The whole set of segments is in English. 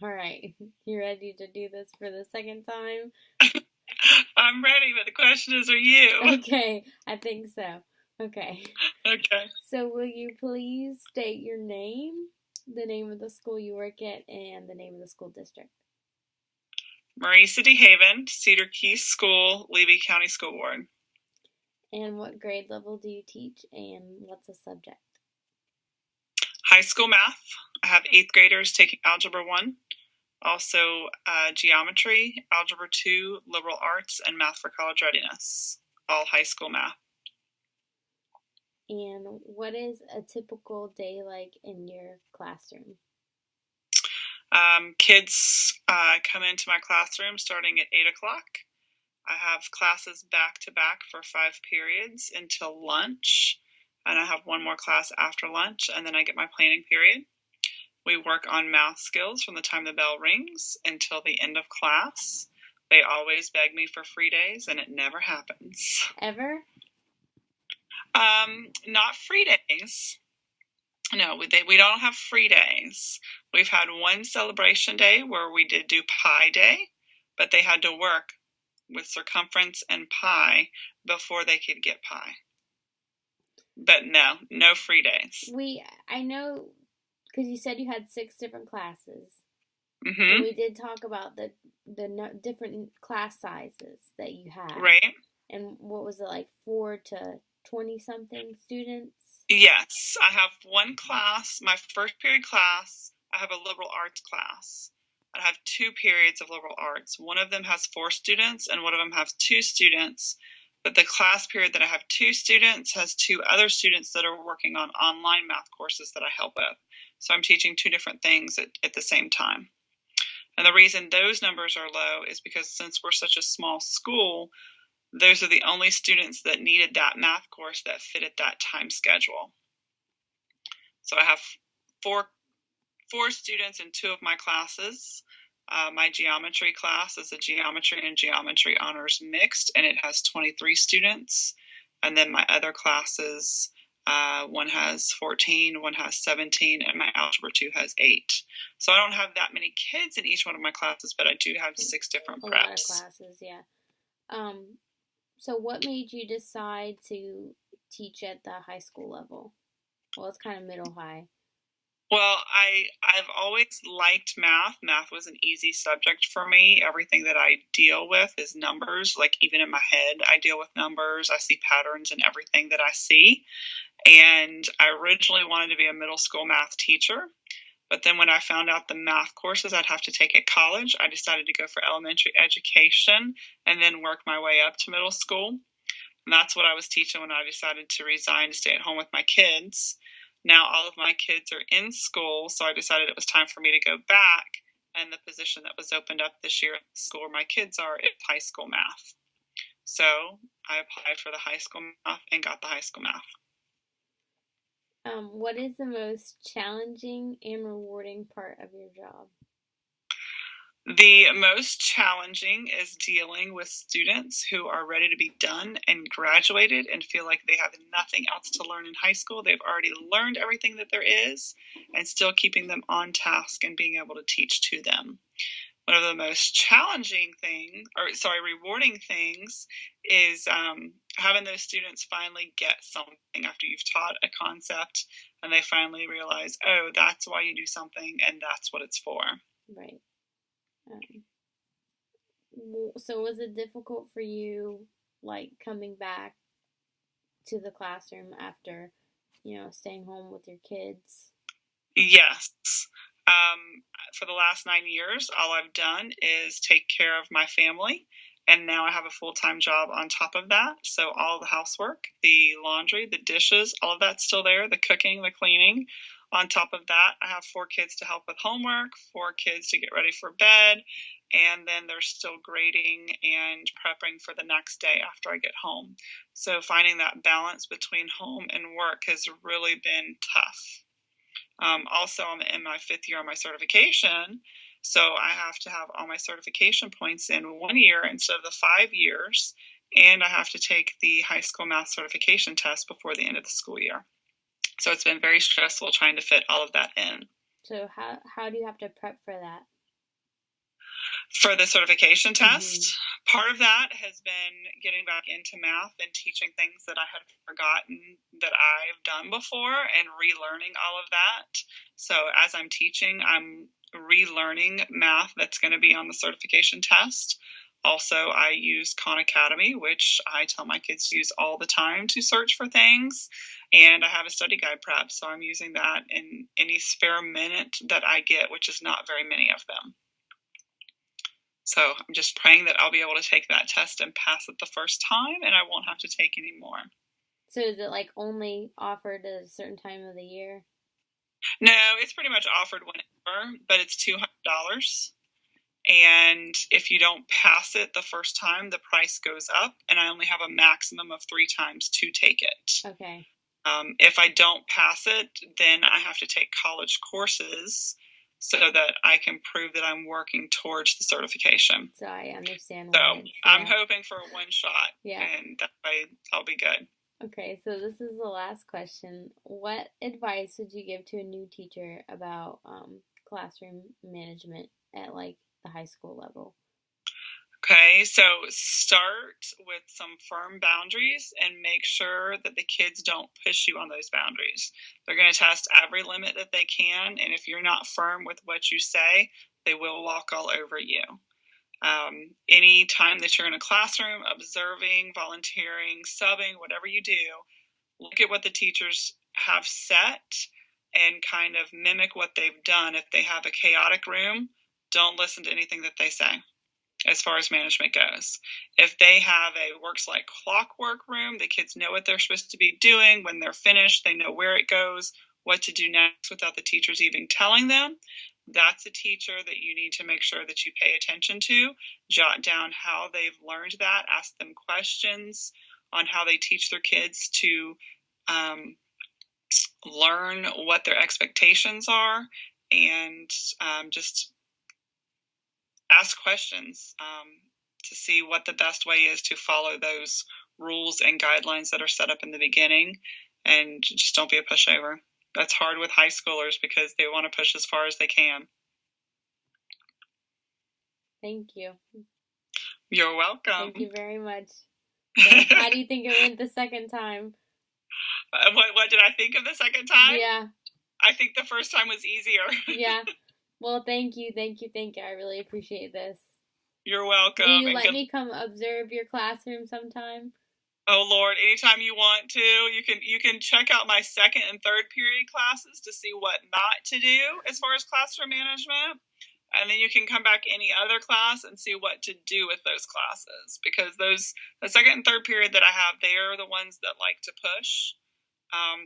All right. You ready to do this for the second time? I'm ready, but the question is, are you? Okay, I think so. Okay. Okay. So, will you please state your name, the name of the school you work at, and the name of the school district? Marissa DeHaven, Cedar Keys School, Levy County School Board. And what grade level do you teach, and what's the subject? High school math. I have eighth graders taking Algebra 1, also geometry, Algebra 2, liberal arts, and math for college readiness. All high school math. And what is a typical day like in your classroom? Kids come into my classroom starting at 8 o'clock. I have classes back to back for 5 periods until lunch, and I have one more class after lunch, and then I get my planning period. We work on math skills from the time the bell rings until the end of class. They always beg me for free days, and it never happens. Ever? Not free days. No, we don't have free days. We've had one celebration day where we did do Pi Day, but they had to work with circumference and pi before they could get pi. But no free days. I know, because you said you had 6 different classes. Mm-hmm. And we did talk about the different class sizes that you had. Right. And what was it, like 4 to 20 something students? Yes, I have one class, my first period class, I have a liberal arts class. I have 2 periods of liberal arts. One of them has 4 students and one of them has 2 students. But the class period that I have 2 students has 2 other students that are working on online math courses that I help with. So I'm teaching 2 different things at the same time. And the reason those numbers are low is because since we're such a small school, those are the only students that needed that math course that fitted that time schedule. So I have four students in 2 of my classes. My geometry class is a geometry and geometry honors mixed, and it has 23 students. And then my other classes, one has 14, one has 17, and my algebra 2 has 8. So I don't have that many kids in each one of my classes, but I do have 6 different preps. A lot of classes, yeah. So what made you decide to teach at the high school level? Well, it's kind of middle high. Well, I've always liked math. Math was an easy subject for me. Everything that I deal with is numbers. Like even in my head, I deal with numbers. I see patterns in everything that I see. And I originally wanted to be a middle school math teacher. But then when I found out the math courses I'd have to take at college, I decided to go for elementary education and then work my way up to middle school. And that's what I was teaching when I decided to resign to stay at home with my kids. Now all of my kids are in school, so I decided it was time for me to go back. And the position that was opened up this year at the school where my kids are is high school math. So I applied for the high school math and got the high school math. What is the most challenging and rewarding part of your job? The most challenging is dealing with students who are ready to be done and graduated and feel like they have nothing else to learn in high school. They've already learned everything that there is, and still keeping them on task and being able to teach to them. One of the most rewarding things is having those students finally get something after you've taught a concept and they finally realize, oh, that's why you do something and that's what it's for. Right. So was it difficult for you, like, coming back to the classroom after, staying home with your kids? Yes. For the last 9 years, all I've done is take care of my family, and now I have a full-time job on top of that. So all the housework, the laundry, the dishes, all of that's still there, the cooking, the cleaning. On top of that, I have 4 kids to help with homework, 4 kids to get ready for bed, and then they're still grading and prepping for the next day after I get home. So finding that balance between home and work has really been tough. Also, I'm in my 5th year on my certification, so I have to have all my certification points in 1 year instead of the 5 years, and I have to take the high school math certification test before the end of the school year. So it's been very stressful trying to fit all of that in. So how do you have to prep for that? For the certification test, part of that has been getting back into math and teaching things that I had forgotten that I've done before and relearning all of that. So as I'm teaching, I'm relearning math that's going to be on the certification test. Also, I use Khan Academy, which I tell my kids to use all the time to search for things. And I have a study guide prep, so I'm using that in any spare minute that I get, which is not very many of them. So I'm just praying that I'll be able to take that test and pass it the first time, and I won't have to take any more. So is it like only offered at a certain time of the year? No, it's pretty much offered whenever, but it's $200. And if you don't pass it the first time, the price goes up, and I only have a maximum of 3 times to take it. Okay. If I don't pass it, then I have to take college courses so that I can prove that I'm working towards the certification. So I understand. So I'm hoping for one shot, and that way I'll be good. Okay, so this is the last question. What advice would you give to a new teacher about classroom management at like the high school level? Okay, so start with some firm boundaries and make sure that the kids don't push you on those boundaries. They're going to test every limit that they can, and if you're not firm with what you say, they will walk all over you. Any time that you're in a classroom, observing, volunteering, subbing, whatever you do, look at what the teachers have set and kind of mimic what they've done. If they have a chaotic room, don't listen to anything that they say as far as management goes. If they have a works like clockwork room, the kids know what they're supposed to be doing. When they're finished, they know where it goes, what to do next without the teachers even telling them. That's a teacher that you need to make sure that you pay attention to. Jot down how they've learned that. Ask them questions on how they teach their kids to learn what their expectations are, and just ask questions to see what the best way is to follow those rules and guidelines that are set up in the beginning, and just don't be a pushover. That's hard with high schoolers because they want to push as far as they can. Thank you. You're welcome. Thank you very much. So how do you think it went the second time? What did I think of the second time? Yeah. I think the first time was easier. Yeah. Well, thank you. I really appreciate this. You're welcome. Will you let me come observe your classroom sometime? Oh Lord, anytime you want to, you can check out my second and third period classes to see what not to do as far as classroom management. And then you can come back any other class and see what to do with those classes, because the second and third period that I have, they are the ones that like to push.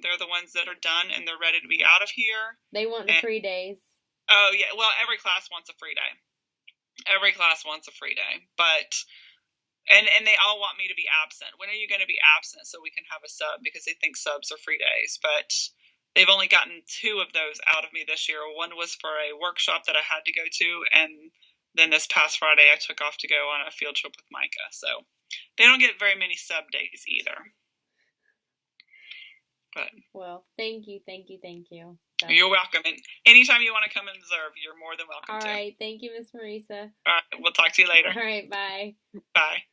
They're the ones that are done and they're ready to be out of here. They want the free days. Oh yeah, well every class wants a free day. Every class wants a free day, but and they all want me to be absent. When are you going to be absent so we can have a sub? Because they think subs are free days, but they've only gotten 2 of those out of me this year. One was for a workshop that I had to go to, and then this past Friday I took off to go on a field trip with Micah. So they don't get very many sub days either. But well, thank you. So. You're welcome. And anytime you want to come and observe, you're more than welcome to. All right. Thank you, Miss Marissa. All right. We'll talk to you later. All right. Bye. Bye.